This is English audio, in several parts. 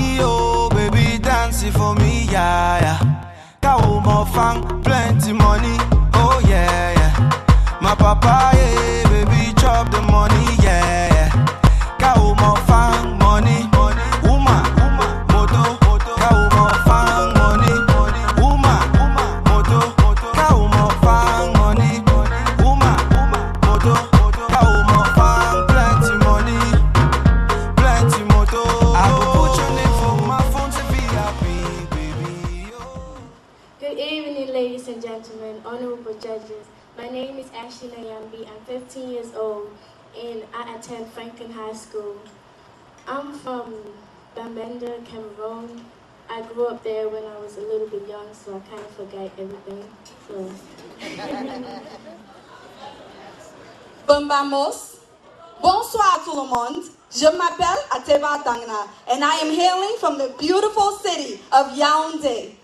me, oh, baby, dancing for me, yeah, yeah. Cow more fun, plenty money, oh, yeah, yeah. My papa, yeah, baby, chop the money, yeah, yeah. Cow more fun, money, money, woman, moto, cow more fun, money, woman, moto, cow more fun, money, woman, moto, cow more fun, plenty money, plenty moto. I will put your name for my phone to be happy, baby. Good evening, ladies and gentlemen, honorable judges. My name is Ashley Nayambi. I'm 15 years old and I attend Franklin High School. I'm from Bamenda, Cameroon. I grew up there when I was a little bit young, so I kind of forgot everything. So. Bombamos. Bonsoir tout le monde. Je m'appelle Ateba Dangna and I am hailing from the beautiful city of Yaoundé.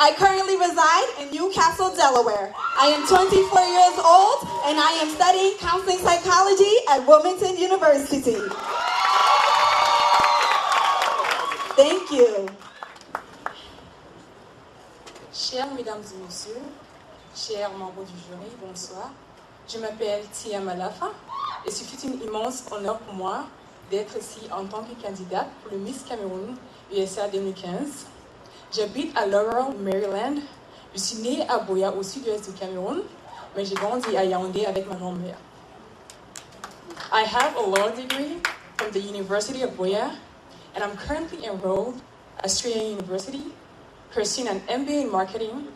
I currently reside in Newcastle, Delaware. I am 24 years old and I am studying counseling psychology at Wilmington University. Thank you. Chers mesdames et messieurs, chers membres du jury, bonsoir. Je m'appelle Tia Malafa et ce fut un immense honneur pour moi d'être ici en tant que candidate pour le Miss Cameroon USA 2015. J'habite à Laurel, Maryland. Je suis née à Boya, au sud-ouest du Cameroun, mais j'ai grandi à Yaoundé avec ma grand-mère. I have a law degree from the University of Boya, and I'm currently enrolled at Australian University, pursuing an MBA in marketing.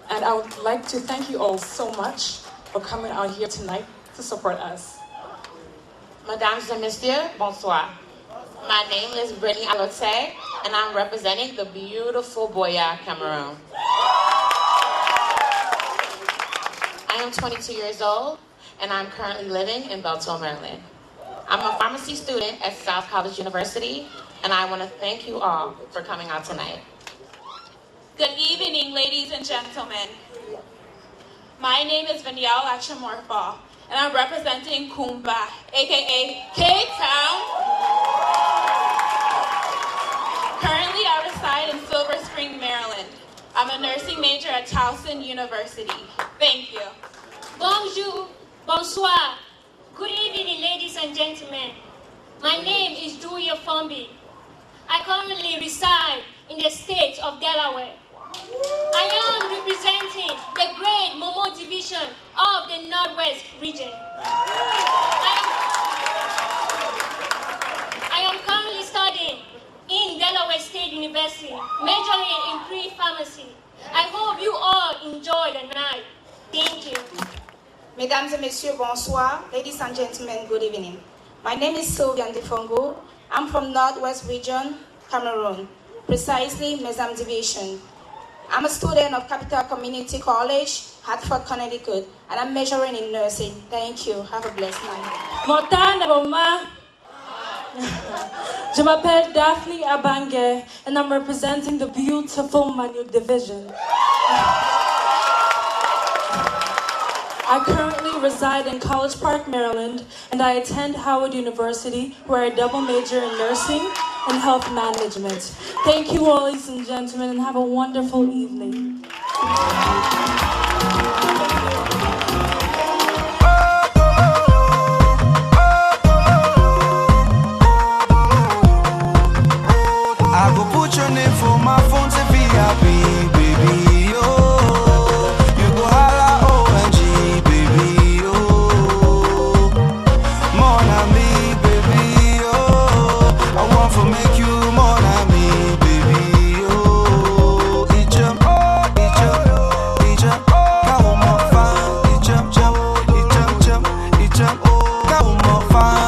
And I would like to thank you all so much for coming out here tonight to support us. Mesdames et messieurs, bonsoir. My name is Brittany Alote, and I'm representing the beautiful Boya, Cameroon. I am 22 years old, and I'm currently living in Beltsville, Maryland. I'm a pharmacy student at South College University, and I want to thank you all for coming out tonight. Good evening, ladies and gentlemen. My name is Vanielle Acha-morfaw, and I'm representing Kumba, aka Cape Town. Currently, I reside in Silver Spring, Maryland. I'm a nursing major at Towson University. Thank you. Bonjour, bonsoir. Good evening, ladies and gentlemen. My name is Julia Fombi. I currently reside in the state of Delaware. I am representing the Great Momo Division of the Northwest region. I am currently studying in Delaware State University, majoring in pre-pharmacy. I hope you all enjoy the night. Thank you. Mesdames et messieurs, bonsoir. Ladies and gentlemen, good evening. My name is Sylvian Defongo. I'm from Northwest Region, Cameroon, precisely Mezam Division. I'm a student of Capital Community College, Hartford, Connecticut, and I'm majoring in nursing. Thank you. Have a blessed night. Motana Boma. Je m'appelle Daphne Abange, and I'm representing the beautiful Manu Division. I currently reside in College Park, Maryland, and I attend Howard University, where I double major in nursing and health management. Thank you all, ladies and gentlemen, and have a wonderful evening. I go put your name for my phone to be happy, baby, oh. You go holla OMG, baby, oh. More than me, baby, oh. I want to make you more than me, baby, oh. Ijam, kawo mo fan, ijam, kawo mo fan, ijam, kawo mo fan.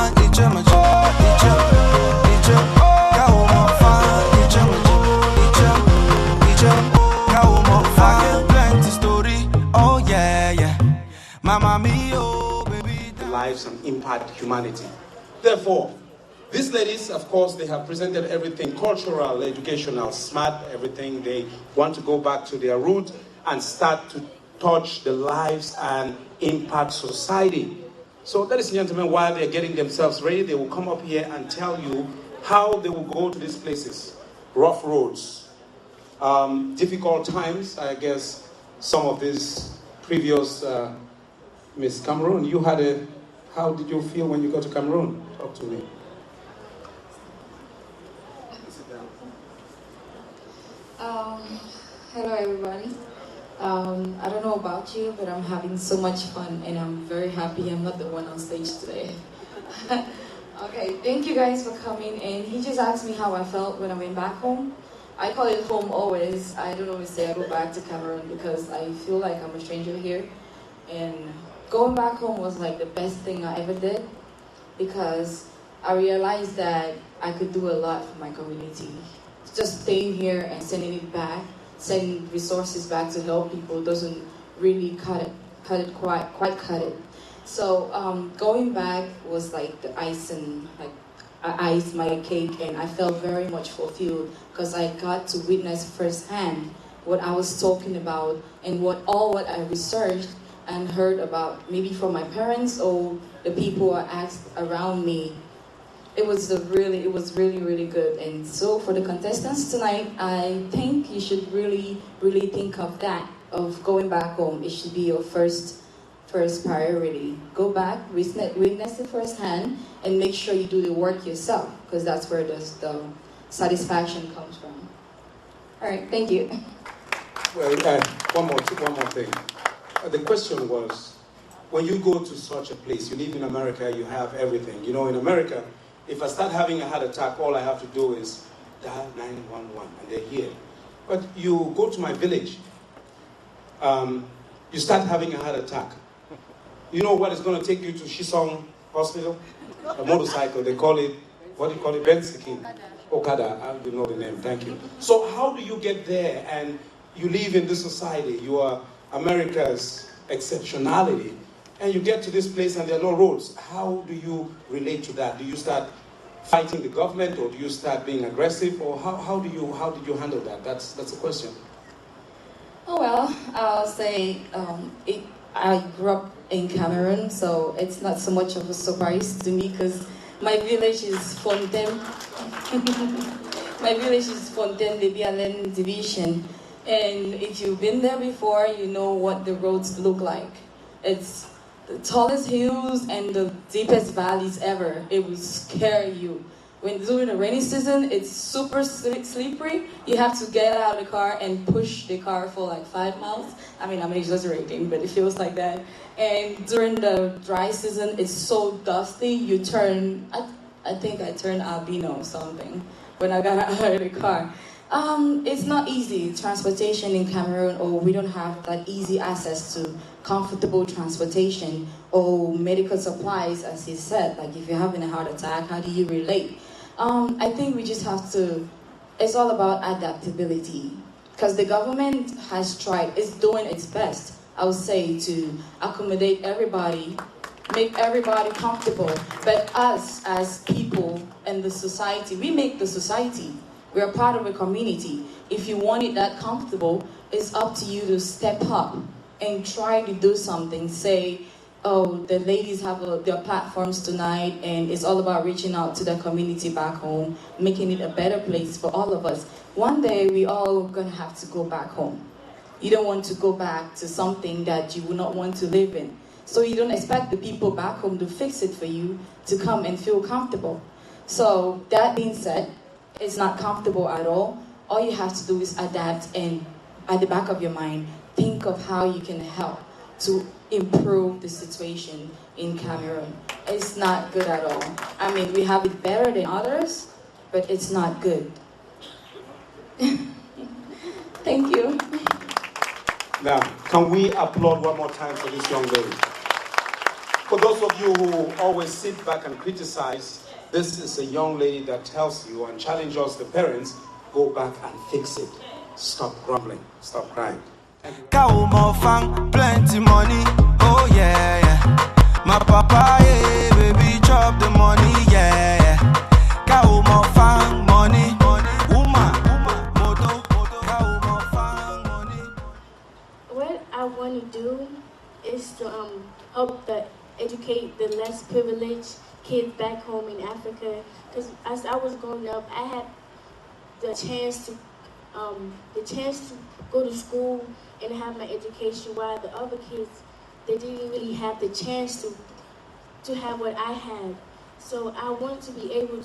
Lives and impact humanity. Therefore, these ladies, of course, they have presented everything cultural, educational, smart, everything. They want to go back to their roots and start to touch the lives and impact society. So, ladies and gentlemen, while they're getting themselves ready, they will come up here and tell you how they will go to these places. Rough roads, difficult times. I guess some of these previous, Miss Cameroon, you had a, how did you feel when you got to Cameroon? Talk to me. Hello everybody. I don't know about you, but I'm having so much fun and I'm very happy I'm not the one on stage today. Okay, thank you guys for coming, and he just asked me how I felt when I went back home. I call it home always. I don't always say I go back to Cameroon because I feel like I'm a stranger here, and going back home was like the best thing I ever did because I realized that I could do a lot for my community. Just staying here and sending it back, sending resources back to help people doesn't really quite cut it. So going back was like the icing, like I iced my cake, and I felt very much fulfilled because I got to witness firsthand what I was talking about and what I researched and heard about, maybe from my parents or the people I asked around me. It was really, really good. And so for the contestants tonight, I think you should really, really think of that, of going back home. It should be your first priority. Go back, witness it firsthand, and make sure you do the work yourself, because that's where the satisfaction comes from. All right, thank you. Well, one more thing. The question was, when you go to such a place, you live in America, you have everything. You know, in America, if I start having a heart attack, all I have to do is dial 911, and they're here. But you go to my village, you start having a heart attack. You know what is going to take you to Shisong Hospital? A motorcycle, they call it, what do you call it? Bensikin. Okada, I don't know the name, thank you. So how do you get there? And you live in this society, you are America's exceptionality, and you get to this place and there are no roads. How do you relate to that? Do you start fighting the government, or do you start being aggressive, or how did you handle that? That's the question. Oh well, I'll say I grew up in Cameroon, so it's not so much of a surprise to me because my village is Fontaine. My village is Fontaine de Bialen Division, and if you've been there before, you know what the roads look like. It's the tallest hills and the deepest valleys ever. It will scare you. When during the rainy season, it's super slippery. You have to get out of the car and push the car for like 5 miles. I mean, I'm exaggerating, but it feels like that. And during the dry season, it's so dusty. You turn, I think I turned albino or something when I got out of the car. It's not easy, transportation in Cameroon, or we don't have that easy access to comfortable transportation or medical supplies, as he said. Like if you're having a heart attack, how do you relate? I think we just have to, it's all about adaptability. Because the government has tried, it's doing its best, I would say, to accommodate everybody, make everybody comfortable. But us as people and the society, we make the society. We are part of a community. If you want it that comfortable, it's up to you to step up and try to do something. Say, oh, the ladies have their platforms tonight, and it's all about reaching out to the community back home, making it a better place for all of us. One day, we all gonna have to go back home. You don't want to go back to something that you would not want to live in. So you don't expect the people back home to fix it for you, to come and feel comfortable. So that being said, it's not comfortable at all. All you have to do is adapt, and at the back of your mind, think of how you can help to improve the situation in Cameroon. It's not good at all. I mean, we have it better than others, but it's not good. Thank you. Now, can we applaud one more time for this young lady? For those of you who always sit back and criticize, this is a young lady that tells you and challenges the parents, go back and fix it. Stop grumbling. Stop crying. Cow more fun, plenty money. Oh yeah, yeah. My papa, yeah, baby, chop the money, yeah, yeah. Cow more fun, money, woman, moto, cow more fun, money. What I want to do is to help educate the rich kids back home in Africa. Because as I was growing up, I had the chance to go to school and have my education, while the other kids, they didn't really have the chance to have what I had. So I want to be able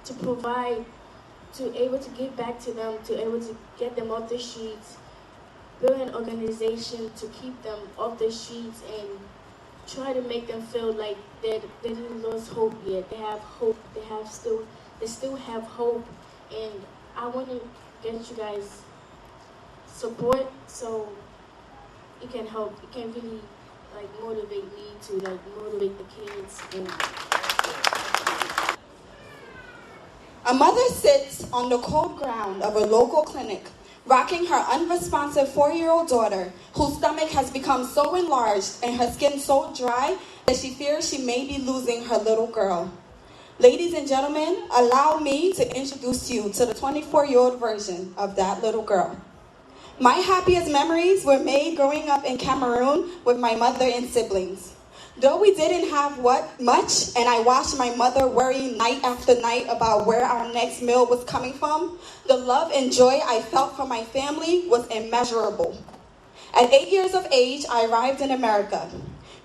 to provide, to able to give back to them, to able to get them off the streets, build an organization to keep them off the streets and try to make them feel like they didn't lose hope yet. They have hope. They still have hope. And I want to get you guys support so it can help. It can really motivate me to motivate the kids. A mother sits on the cold ground of a local clinic, rocking her unresponsive 4-year-old daughter, whose stomach has become so enlarged and her skin so dry that she fears she may be losing her little girl. Ladies and gentlemen, allow me to introduce you to the 24-year-old version of that little girl. My happiest memories were made growing up in Cameroon with my mother and siblings. Though we didn't have much, and I watched my mother worry night after night about where our next meal was coming from, the love and joy I felt for my family was immeasurable. At 8 years of age, I arrived in America.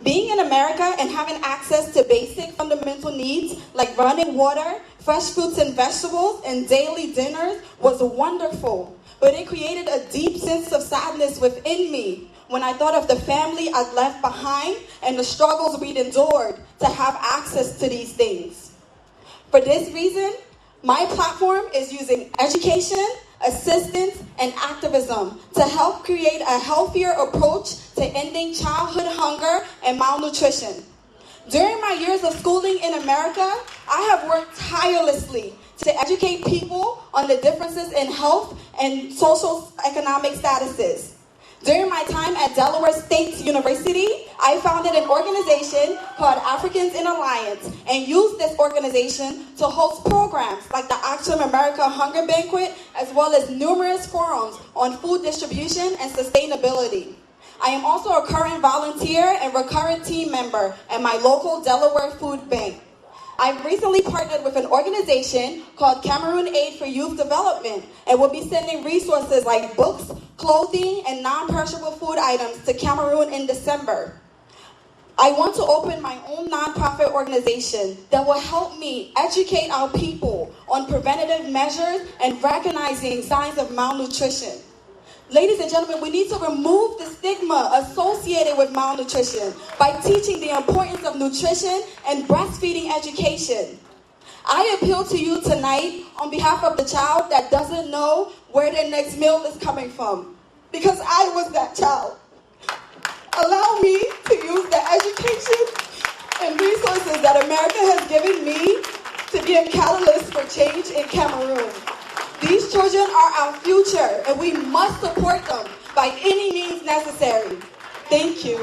Being in America and having access to basic fundamental needs like running water, fresh fruits and vegetables, and daily dinners was wonderful, but it created a deep sense of sadness within me when I thought of the family I'd left behind and the struggles we'd endured to have access to these things. For this reason, my platform is using education, assistance, and activism to help create a healthier approach to ending childhood hunger and malnutrition. During my years of schooling in America, I have worked tirelessly to educate people on the differences in health and social economic statuses. During my time at Delaware State University, I founded an organization called Africans in Alliance and used this organization to host programs like the Action America Hunger Banquet, as well as numerous forums on food distribution and sustainability. I am also a current volunteer and recurrent team member at my local Delaware Food Bank. I've recently partnered with an organization called Cameroon Aid for Youth Development and will be sending resources like books, clothing, and non-perishable food items to Cameroon in December. I want to open my own nonprofit organization that will help me educate our people on preventative measures and recognizing signs of malnutrition. Ladies and gentlemen, we need to remove the stigma associated with malnutrition by teaching the importance of nutrition and breastfeeding education. I appeal to you tonight on behalf of the child that doesn't know where their next meal is coming from, because I was that child. Allow me to use the education and resources that America has given me to be a catalyst for change in Cameroon. These children are our future, and we must support them by any means necessary. Thank you.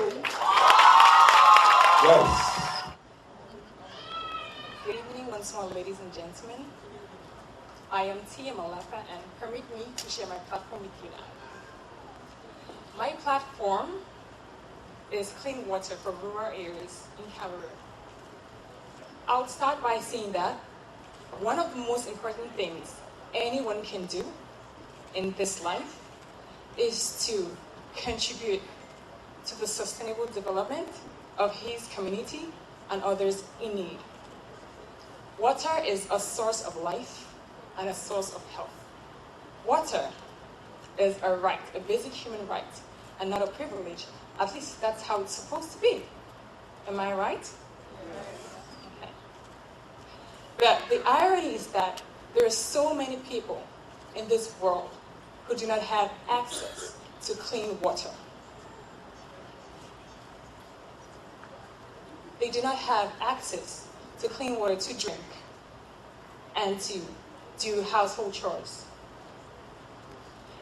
Yes. Good evening once more, ladies and gentlemen. I am Tia Malafa, and permit me to share my platform with you now. My platform is clean water for rural areas in Cameroon. I'll start by saying that one of the most important things anyone can do in this life is to contribute to the sustainable development of his community and others in need. Water is a source of life and a source of health. Water is a right, a basic human right, and not a privilege. At least that's how it's supposed to be. Am I right? Yes. Okay. But the irony is that there are so many people in this world who do not have access to clean water. They do not have access to clean water to drink and to do household chores.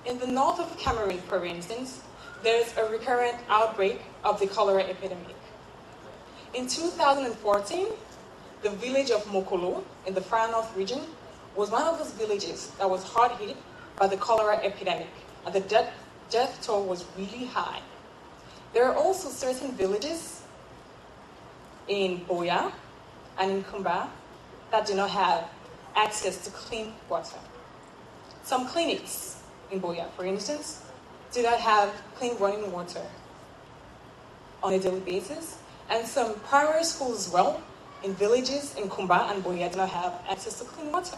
In the north of Cameroon, for instance, there's a recurrent outbreak of the cholera epidemic. In 2014, the village of Mokolo in the far north region was one of those villages that was hard hit by the cholera epidemic, and the death toll was really high. There are also certain villages in Boya, and in Kumba that do not have access to clean water. Some clinics in Boya, for instance, do not have clean running water on a daily basis, and some primary schools as well in villages in Kumba and Boya do not have access to clean water.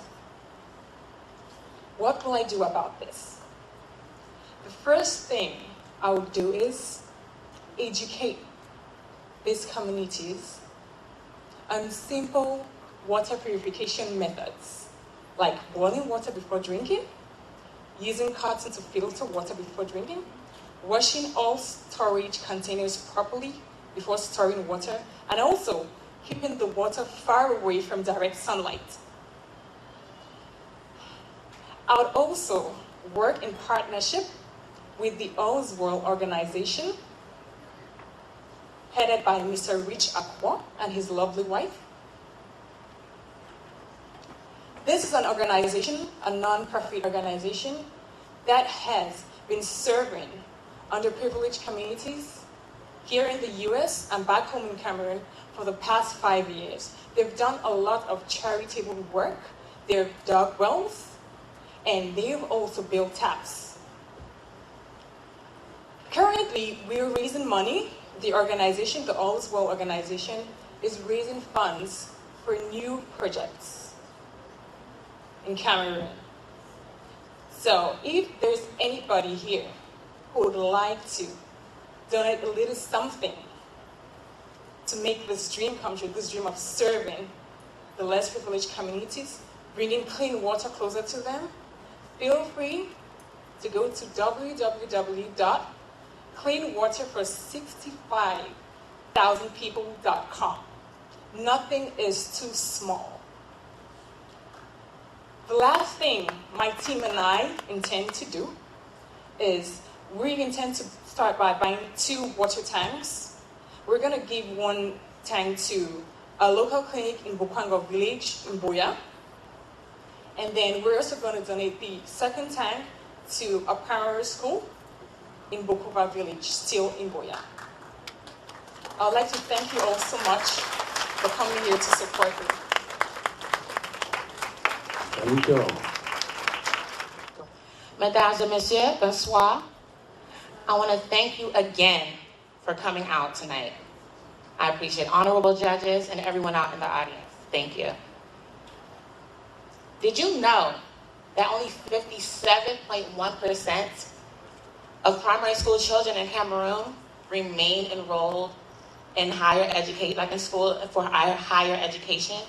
What will I do about this? The first thing I would do is educate these communities on simple water purification methods, like boiling water before drinking, using cotton to filter water before drinking, washing all storage containers properly before storing water, and also keeping the water far away from direct sunlight. I would also work in partnership with the All's World organization, headed by Mr. Rich Akwa and his lovely wife. This is an organization, a non-profit organization, that has been serving underprivileged communities here in the US and back home in Cameroon for the past 5 years. They've done a lot of charitable work. They've dug wells, and they've also built taps. Currently, we're raising money. The organization, the All's Well organization, is raising funds for new projects in Cameroon. So if there's anybody here who would like to donate a little something to make this dream come true, this dream of serving the less privileged communities, bringing clean water closer to them, feel free to go to www.cleanwaterfor65,000people.com. Nothing is too small. The last thing my team and I intend to do is we intend to start by buying 2 water tanks. We're going to give 1 tank to a local clinic in Bokwango village in Boya. And then we're also going to donate the 2nd tank to a primary school in Bokuva village, still in Boya. I would like to thank you all so much for coming here to support me. Thank you. Mesdames et messieurs, bonsoir. I want to thank you again for coming out tonight. I appreciate honorable judges and everyone out in the audience. Thank you. Did you know that only 57.1% of primary school children in Cameroon remain enrolled in higher education, like in school for higher education?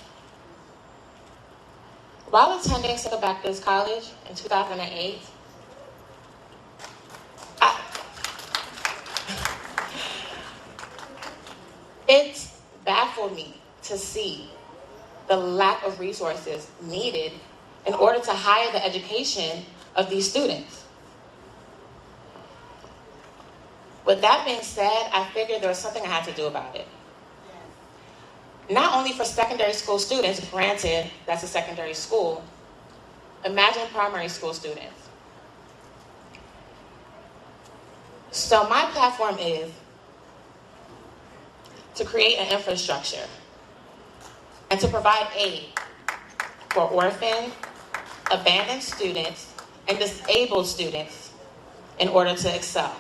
While attending St. Baptist College in 2008, it baffled me to see the lack of resources needed in order to hire the education of these students. With that being said, I figured there was something I had to do about it. Not only for secondary school students, granted that's a secondary school, imagine primary school students. So my platform is to create an infrastructure and to provide aid for orphan, abandoned students, and disabled students in order to excel.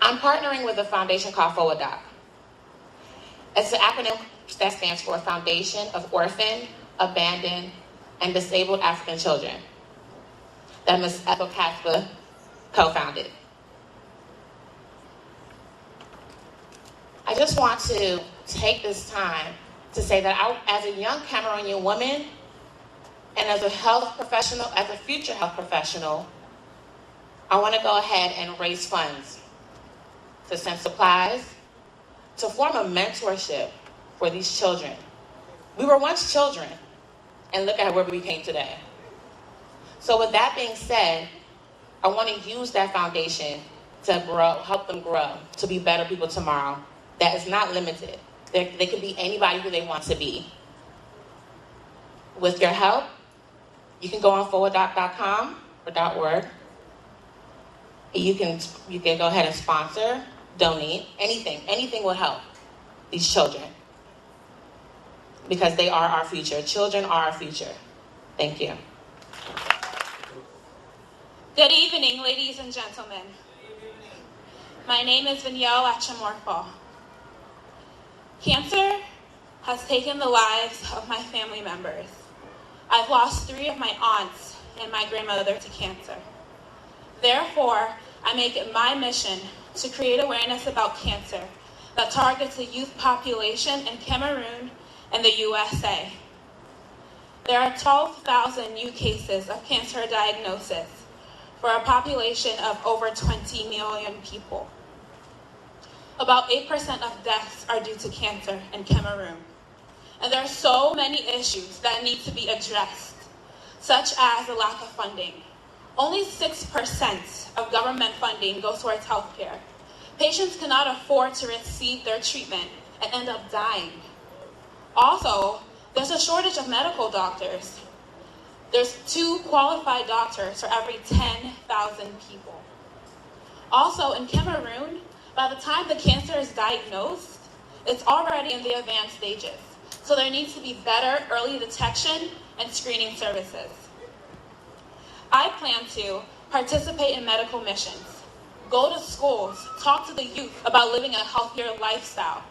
I'm partnering with a foundation called FOADOC. It's an acronym that stands for Foundation of Orphan, Abandoned, and Disabled African Children that Ms. Ethel Kaspa co-founded. I just want to take this time to say that as a young Cameroonian woman and as a health professional, as a future health professional, I want to go ahead and raise funds to send supplies, to form a mentorship for these children. We were once children, and look at where we came today. So with that being said, I want to use that foundation to grow, help them grow, to be better people tomorrow. That is not limited. They can be anybody who they want to be. With your help, you can go on forwarddoc.com or .org. You can go ahead and sponsor donate. Anything will help these children. Because they are our future. Children are our future. Thank you. Good evening, ladies and gentlemen. My name is Acha-morfaw. Cancer has taken the lives of my family members. I've lost 3 of my aunts and my grandmother to cancer. Therefore, I make it my mission to create awareness about cancer that targets the youth population in Cameroon and the USA. There are 12,000 new cases of cancer diagnosis for a population of over 20 million people. About 8% of deaths are due to cancer in Cameroon. And there are so many issues that need to be addressed, such as the lack of funding. Only 6% of government funding goes towards healthcare. Patients cannot afford to receive their treatment and end up dying. Also, there's a shortage of medical doctors. There's 2 qualified doctors for every 10,000 people. Also, in Cameroon, by the time the cancer is diagnosed, it's already in the advanced stages. So there needs to be better early detection and screening services. I plan to participate in medical missions, go to schools, talk to the youth about living a healthier lifestyle,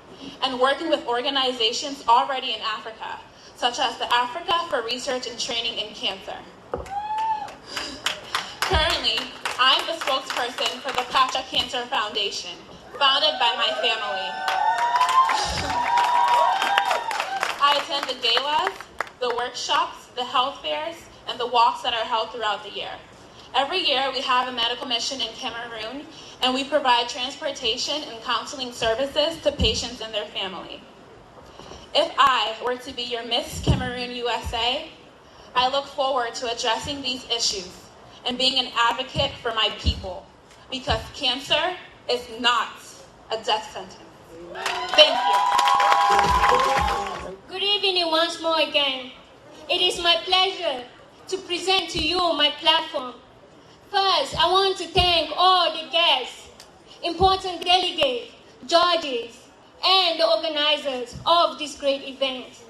and working with organizations already in Africa, such as the Africa for Research and Training in Cancer. Currently, I'm the spokesperson for the Pacha Cancer Foundation, founded by my family. I attend the galas, the workshops, the health fairs, and the walks that are held throughout the year. Every year, we have a medical mission in Cameroon, and we provide transportation and counseling services to patients and their family. If I were to be your Miss Cameroon USA, I look forward to addressing these issues and being an advocate for my people, because cancer is not a death sentence. Thank you. Good evening once more again. It is my pleasure to present to you my platform. First, I want to thank all the guests, important delegates, judges, and the organizers of this great event.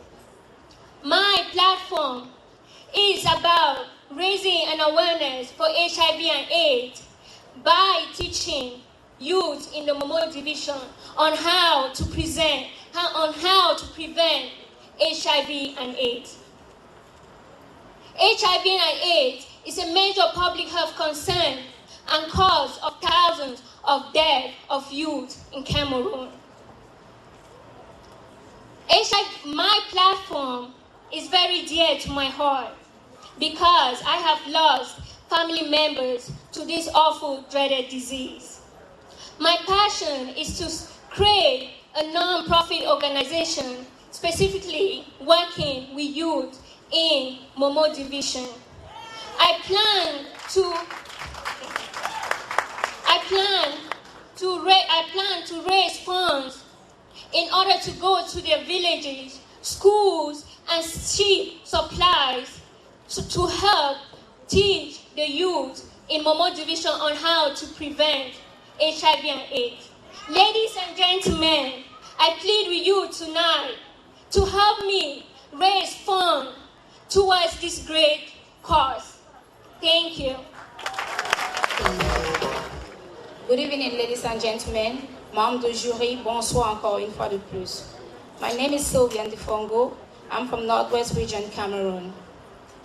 My platform is about raising an awareness for HIV and AIDS by teaching youth in the Momo division on how to prevent HIV and AIDS. HIV and AIDS is a major public health concern and cause of thousands of deaths of youth in Cameroon. My platform is very dear to my heart because I have lost family members to this awful dreaded disease. My passion is to create a non-profit organization specifically working with youth in Momo Division. I plan to raise funds in order to go to their villages, schools, and ship supplies to help teach the youth in Momo Division on how to prevent HIV and AIDS. Ladies and gentlemen, I plead with you tonight to help me raise funds towards this great cause. Thank you. Good evening, ladies and gentlemen. Membres du jury, bonsoir encore une fois de plus. My name is Sylvia Ndifongo. I'm from Northwest Region, Cameroon.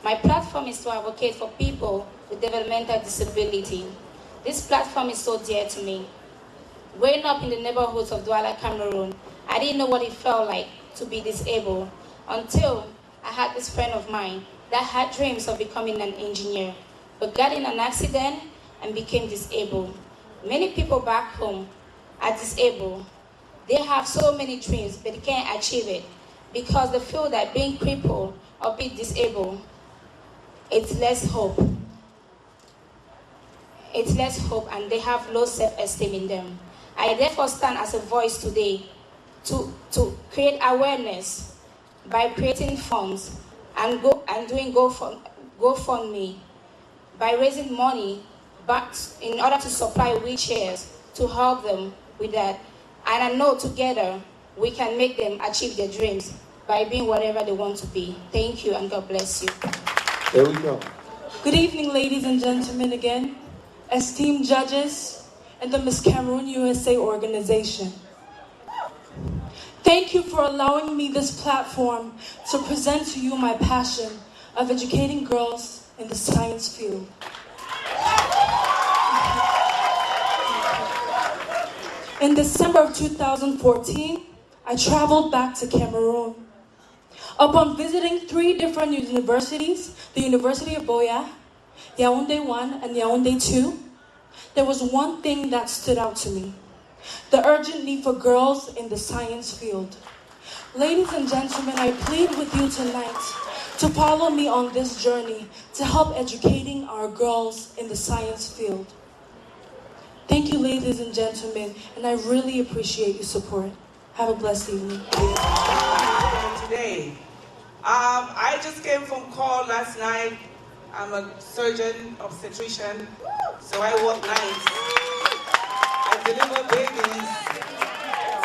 My platform is to advocate for people with developmental disability. This platform is so dear to me. Growing up in the neighborhoods of Douala, Cameroon, I didn't know what it felt like to be disabled until I had this friend of mine that had dreams of becoming an engineer, but got in an accident and became disabled. Many people back home are disabled. They have so many dreams, but they can't achieve it because they feel that being crippled or being disabled, it's less hope. It's less hope, and they have low self-esteem in them. I therefore stand as a voice today to create awareness by creating funds and doing GoFundMe, by raising money but in order to supply wheelchairs to help them with that. And I know together we can make them achieve their dreams by being whatever they want to be. Thank you and God bless you. There we go. Good evening, ladies and gentlemen again, esteemed judges, and the Miss Cameroon USA organization. Thank you for allowing me this platform to present to you my passion of educating girls in the science field. In December of 2014, I traveled back to Cameroon. Upon visiting 3 different universities, the University of Boya, Yaoundé 1 and Yaoundé 2, there was one thing that stood out to me: the urgent need for girls in the science field. Ladies and gentlemen, I plead with you tonight to follow me on this journey to help educating our girls in the science field. Thank you, ladies and gentlemen, and I really appreciate your support. Have a blessed evening. Today, I just came from call last night. I'm a surgeon, obstetrician, so I work nights. I deliver babies,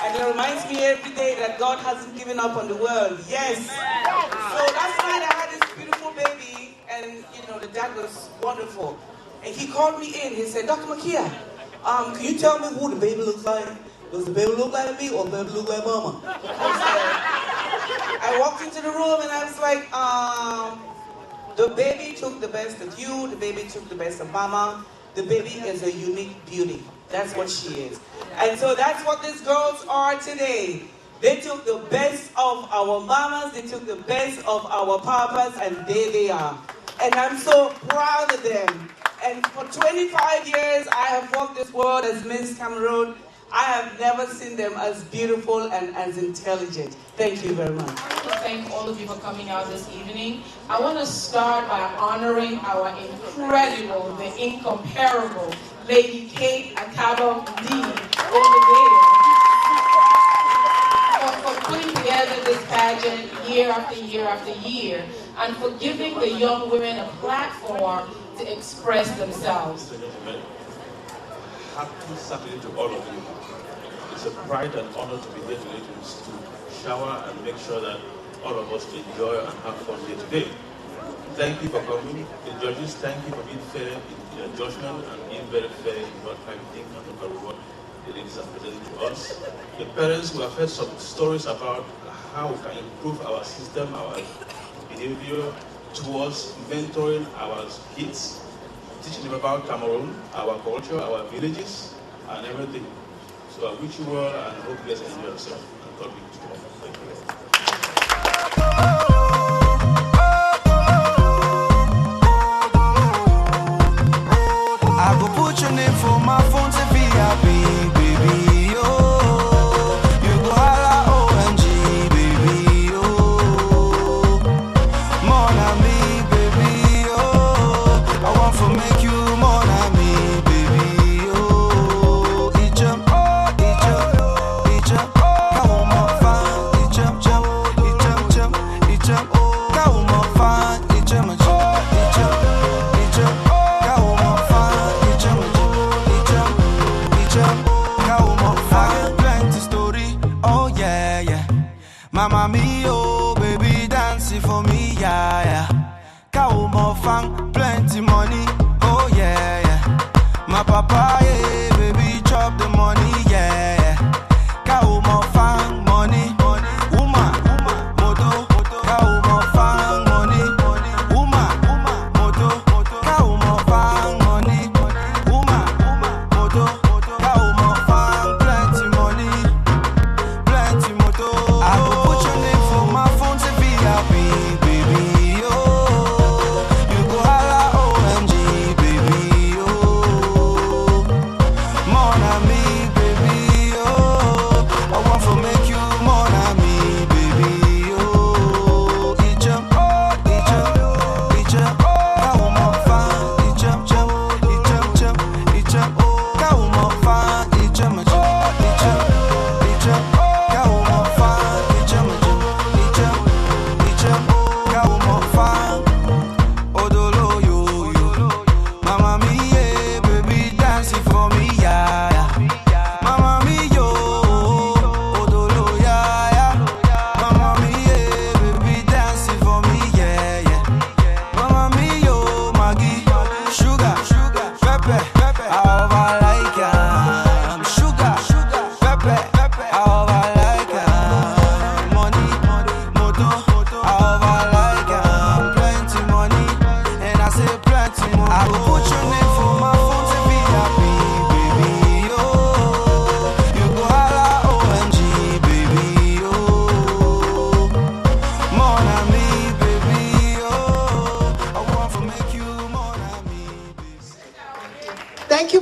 and it reminds me every day that God hasn't given up on the world. Yes. So last night I had this beautiful baby, and the dad was wonderful. And he called me in. He said, "Dr. Makia, can you tell me who the baby looks like? Does the baby look like me or the baby look like mama?" I walked into the room and I was like, the baby took the best of you, the baby took the best of mama. The baby is a unique beauty. That's what she is. And so that's what these girls are today. They took the best of our mamas, they took the best of our papas, and there they are. And I'm so proud of them. And for 25 years, I have walked this world as Miss Cameroon. I have never seen them as beautiful and as intelligent. Thank you very much. I want to thank all of you for coming out this evening. I want to start by honoring our incredible, the incomparable Lady Kate Akabo D over there for putting together this pageant year after year after year, and for giving the young women a platform to express themselves. Happy Saturday to all of you. It's a pride and honor to be here today to shower and make sure that all of us enjoy and have fun here today. Thank you for coming. The judges, thank you for being fair in your judgment and being very fair in what kind of thing and what the ladies are presenting to us. The parents, we have heard some stories about how we can improve our system, our behavior towards mentoring our kids, teaching them about Cameroon, our culture, our villages, and everything. So I wish you well and hope you guys enjoy yourself. And God be with you all. Thank you. I go put your name for my phone to be happy, baby. Oh, you go holla OMG, baby. Oh, more than me, baby. Oh, I want to make you more than me, baby. Oh, it jump, come on, my fine. It jump, it jump, come on, fine. It jump, it jump. Mama me, oh baby, dancing for me, yeah, yeah. Cow more fun, plenty money, oh yeah, yeah. My papa, yeah, baby, chop the money, yeah, yeah. Cow more fun, money, woman, moto, cow more fun, money, woman, moto, cow more fun, money, woman, moto, cow more fun, plenty money, plenty moto. I go put your name for my phone to be happy, baby. Oh, you go holla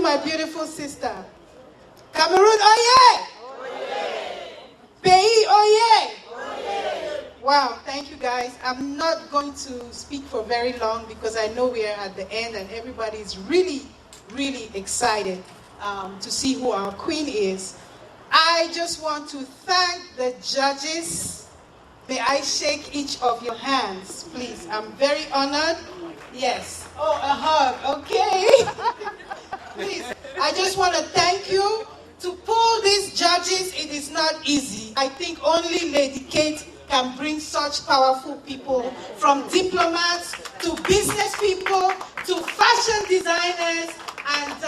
my beautiful sister. Cameroon, oye! Pays, oye! Wow, thank you guys. I'm not going to speak for very long because I know we are at the end and everybody is really, really excited to see who our queen is. I just want to thank the judges. May I shake each of your hands, please? I'm very honored. Yes. Oh, a hug. Okay. Please. I just want to thank you. To pull these judges, it is not easy. I think only Lady Kate can bring such powerful people, from diplomats to business people to fashion designers. And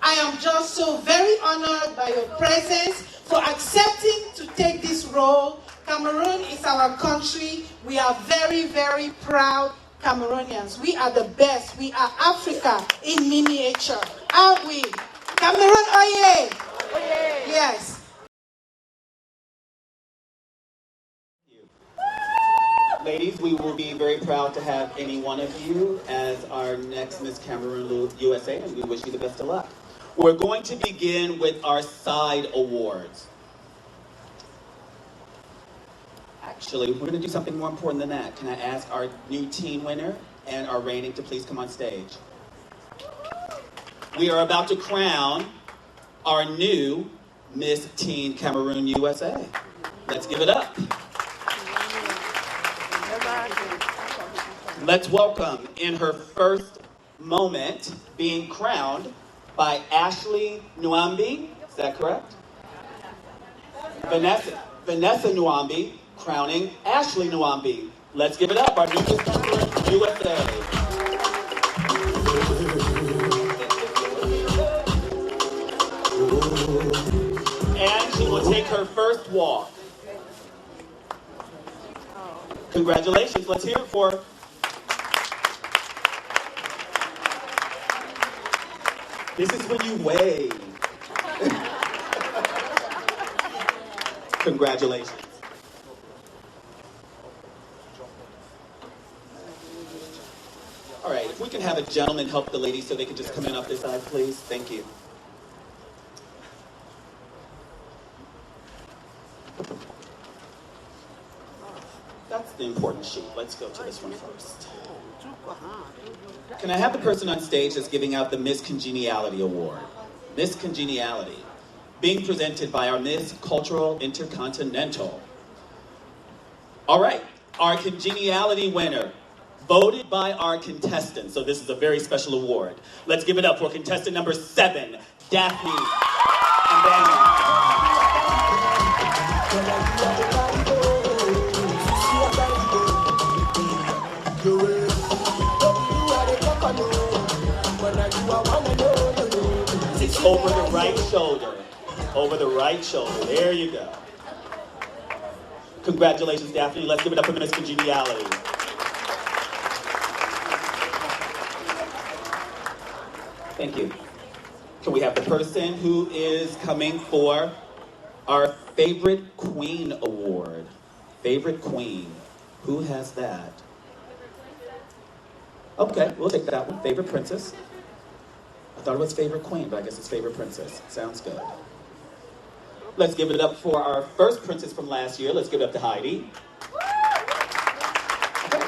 I am just so very honored by your presence, for accepting to take this role. Cameroon is our country. We are very, very proud Cameroonians. We are the best. We are Africa in miniature, aren't we? Cameroon, oye! Oye! Yes. Ladies, we will be very proud to have any one of you as our next Miss Cameroon USA, and we wish you the best of luck. We're going to begin with our side awards. Actually, we're going to do something more important than that. Can I ask our new teen winner and our reigning to please come on stage? We are about to crown our new Miss Teen Cameroon USA. Let's give it up. Let's welcome, in her first moment, being crowned by Ashley Nwambi. Is that correct? Vanessa Nwambi crowning Ashley Nwambi. Let's give it up, our new Miss Cameroon USA. And she will take her first walk. Congratulations, let's hear it for her. This is when you wave. Congratulations. All right, if we can have a gentleman help the ladies so they can just come in off this side, please. Thank you. That's the important sheet. Let's go to this one first. Can I have the person on stage that's giving out the Miss Congeniality Award? Miss Congeniality, being presented by our Miss Cultural Intercontinental. All right, our Congeniality winner, voted by our contestants. So this is a very special award. Let's give it up for contestant number 7, Daphne and Daniel. It's over the right shoulder. Over the right shoulder. There you go. Congratulations, Daphne. Let's give it up for Miss Congeniality. Thank you. Can we have the person who is coming for our Favorite Queen Award? Favorite Queen. Who has that? Okay, we'll take that one. Favorite Princess. I thought it was Favorite Queen, but I guess it's Favorite Princess. Sounds good. Let's give it up for our first princess from last year. Let's give it up to Heidi. Okay.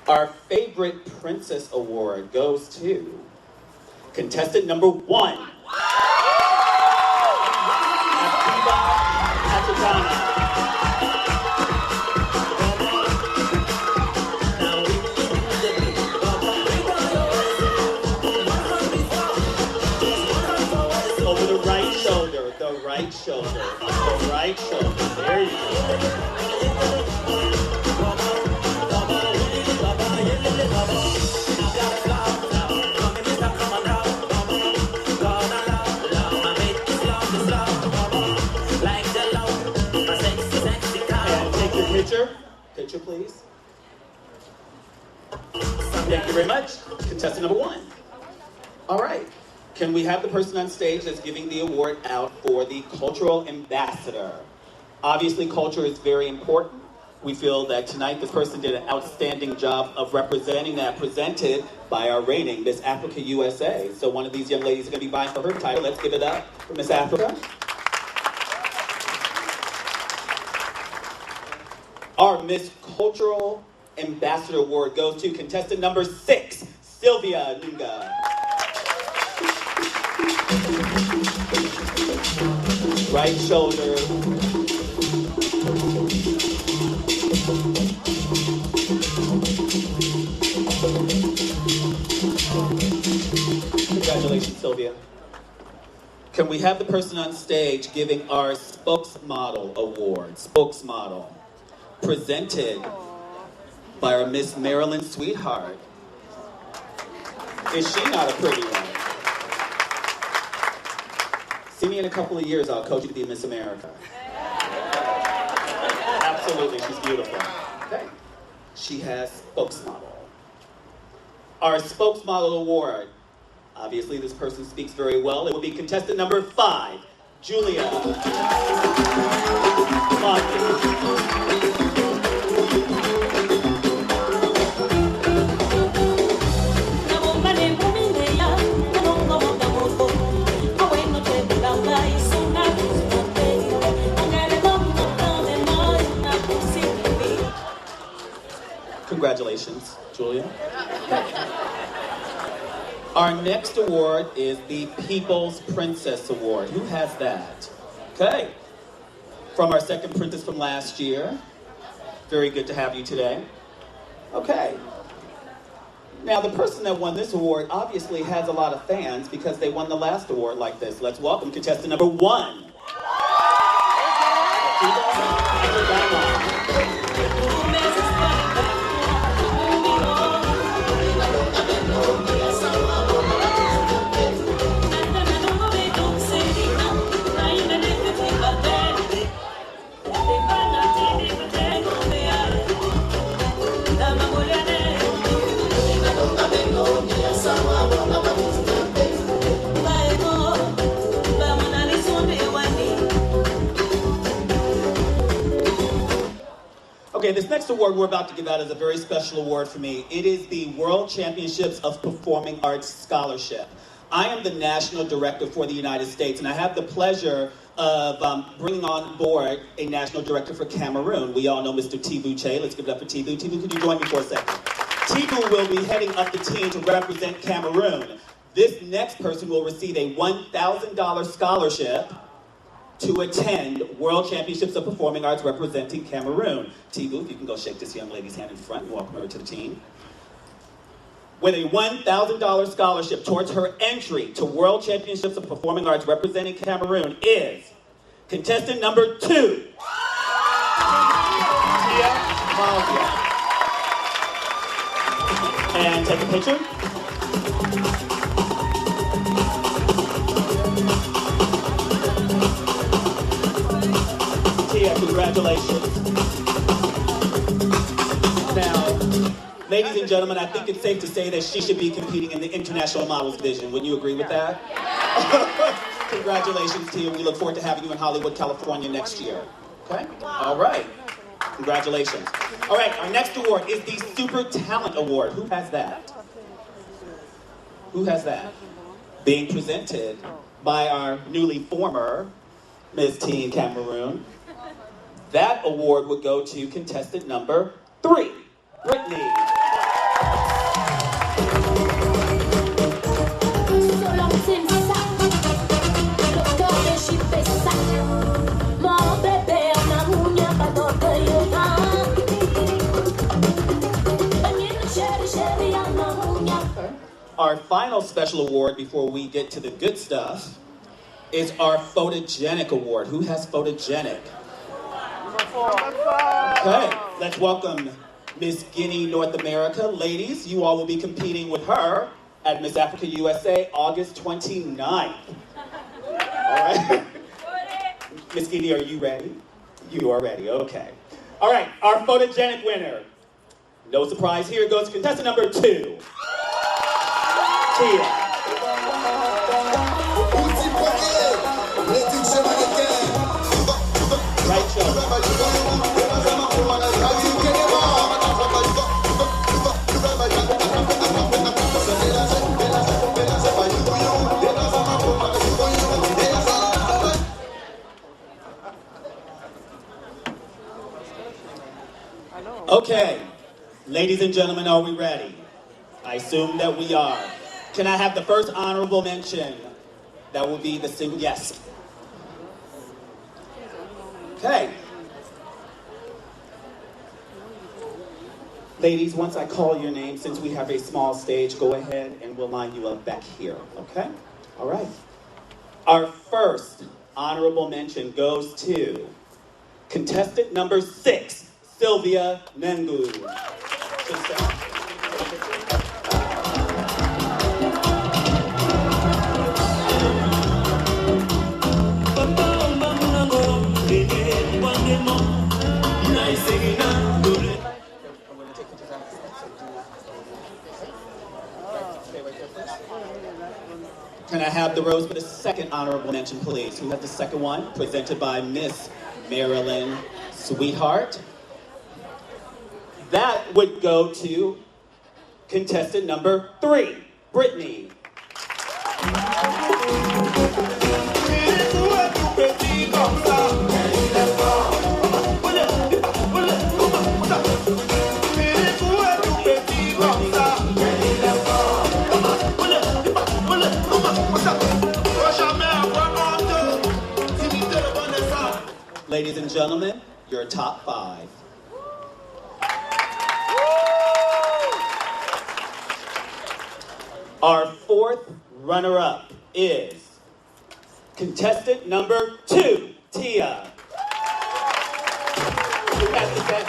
Our Favorite Princess Award goes to contestant number 1. Over the right shoulder, the right shoulder, the right shoulder. There you go. Picture, please. Thank you very much. Contestant number 1. All right. Can we have the person on stage that's giving the award out for the Cultural Ambassador? Obviously, culture is very important. We feel that tonight this person did an outstanding job of representing that, presented by our reigning Miss Africa USA. So one of these young ladies is going to be vying for her title. Let's give it up for Miss Africa. Our Miss Cultural Ambassador Award goes to contestant number 6, Sylvia Nunga. Right shoulder. Congratulations, Sylvia. Can we have the person on stage giving our Spokesmodel Award, Spokesmodel, presented by our Miss Maryland Sweetheart. Is she not a pretty one? See me in a couple of years, I'll coach you to be Miss America. Absolutely, she's beautiful. Okay. She has Spokesmodel. Our Spokesmodel Award. Obviously, this person speaks very well. It will be contestant number 5, Julia. Congratulations, Julia. Our next award is the People's Princess Award. Who has that? Okay. From our second princess from last year. Very good to have you today. Okay. Now, the person that won this award obviously has a lot of fans because they won the last award like this. Let's welcome contestant number 1. Okay, this next award we're about to give out is a very special award for me. It is the World Championships of Performing Arts Scholarship. I am the National Director for the United States, and I have the pleasure of bringing on board a National Director for Cameroon. We all know Mr. Tibu Che. Let's give it up for Tibu. Tibu, could you join me for a second? Tibu will be heading up the team to represent Cameroon. This next person will receive a $1,000 scholarship to attend World Championships of Performing Arts representing Cameroon. Tibu, if you can go shake this young lady's hand in front and welcome her to the team. With a $1,000 scholarship towards her entry to World Championships of Performing Arts representing Cameroon is contestant number 2, and take a picture. Tia, congratulations. Now, ladies and gentlemen, I think it's safe to say that she should be competing in the International Models Division. Wouldn't you agree with that? Congratulations, Tia. We look forward to having you in Hollywood, California next year. Okay? All right. Congratulations. All right, our next award is the Super Talent Award. Who has that? Who has that? Being presented by our newly former Miss Teen Cameroon. That award would go to contestant number 3, Brittany. Our final special award before we get to the good stuff is our Photogenic Award. Who has Photogenic? Okay, let's welcome Miss Guinea North America. Ladies, you all will be competing with her at Miss Africa USA August 29th. All right. Miss Guinea, are you ready? You are ready, okay. All right, our Photogenic winner. No surprise here, goes to contestant number 2, Tia. Right shoulder. Okay, ladies and gentlemen, are we ready? I assume that we are. Can I have the first honorable mention? That will be the single, yes. Okay. Ladies, once I call your name, since we have a small stage, go ahead and we'll line you up back here, okay? All right. Our first honorable mention goes to contestant number 6, Sylvia Nengu. Can I have the rose for the second honorable mention, please? Who has the second one? Presented by Miss Marilyn Sweetheart. That would go to contestant number 3, Brittany. Ladies and gentlemen, your top 5. Our fourth runner-up is contestant number 2, Tia. Who has the best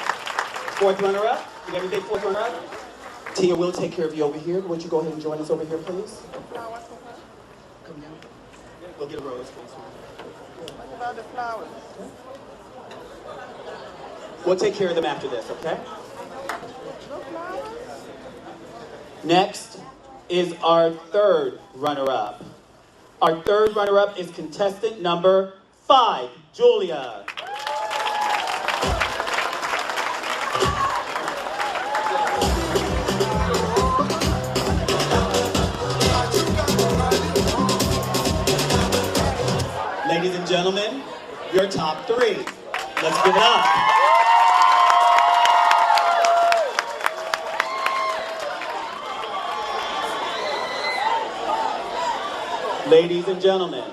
fourth runner-up? You got anything fourth runner-up? Tia, we'll take care of you over here. Would you go ahead and join us over here, please? Come down. We'll get a rose, please. What about the flowers? We'll take care of them after this, okay? Next is our third runner-up. Our third runner-up is contestant number 5, Julia. Ladies and gentlemen, your top 3. Let's give it up. Ladies and gentlemen,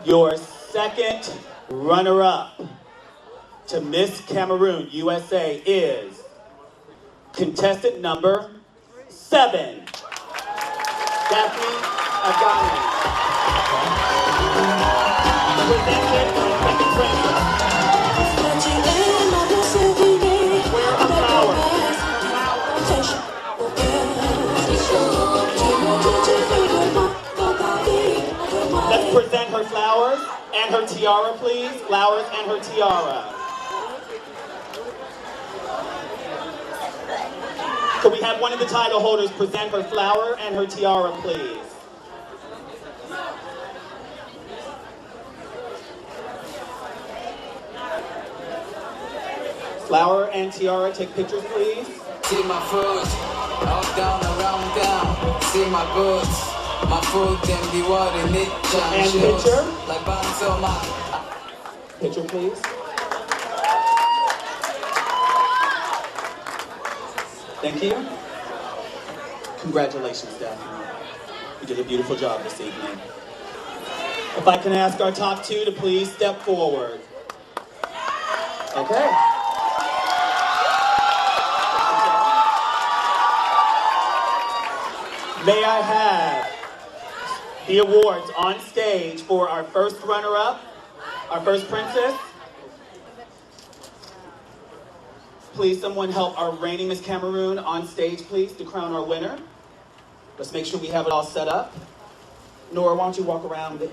your second runner-up to Miss Cameroon USA is contestant number 7, Daphne Agani. Presented by Second Princess. Where are flowers? Let's present her flowers and her tiara, please. Flowers and her tiara. Could we have one of the title holders present her flower and her tiara, please? Flower and tiara, take pictures, please. See my foot, up, down, around, down. See my boots. My food can be what in it. And picture. Like bounce on my. Picture, please. Thank you. Congratulations, Daphne. You did a beautiful job this evening. If I can ask our top 2 to please step forward. Okay. May I have the awards on stage for our first runner-up, our first princess? Please, someone help our reigning Miss Cameroon on stage, please, to crown our winner. Let's make sure we have it all set up. Nora, why don't you walk around? Why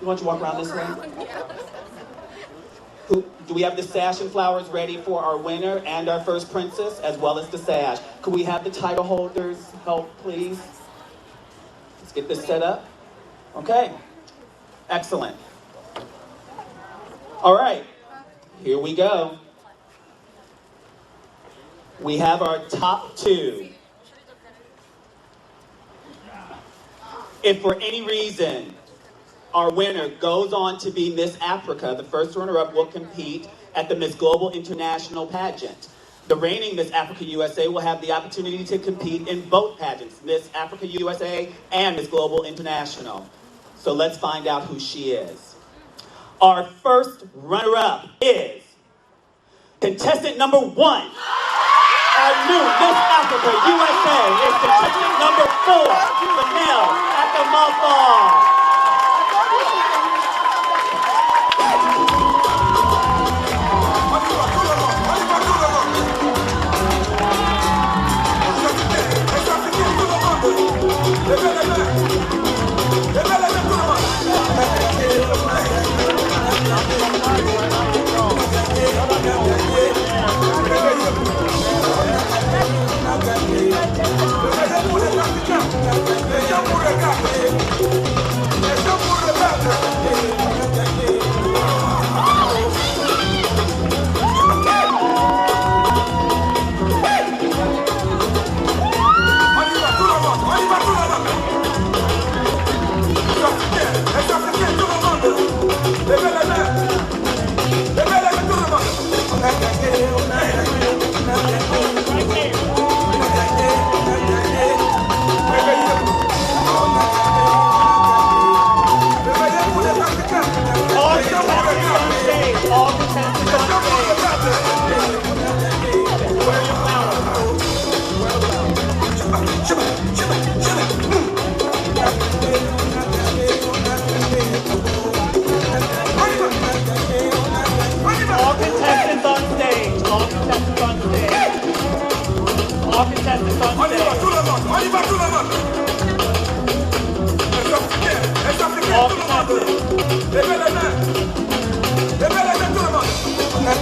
don't you walk around this way? Do we have the sash and flowers ready for our winner and our first princess, as well as the sash? Could we have the title holders help, please? Let's get this set up. Okay. Excellent. All right. Here we go. We have our top 2. If for any reason our winner goes on to be Miss Africa, the first runner-up will compete at the Miss Global International Pageant. The reigning Miss Africa USA will have the opportunity to compete in both pageants, Miss Africa USA and Miss Global International. So let's find out who she is. Our first runner-up is contestant number 1. Our new Miss Africa USA is contestant number 4, acha-morfaw.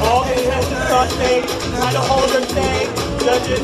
All contestants on stage, title holders stay, judges,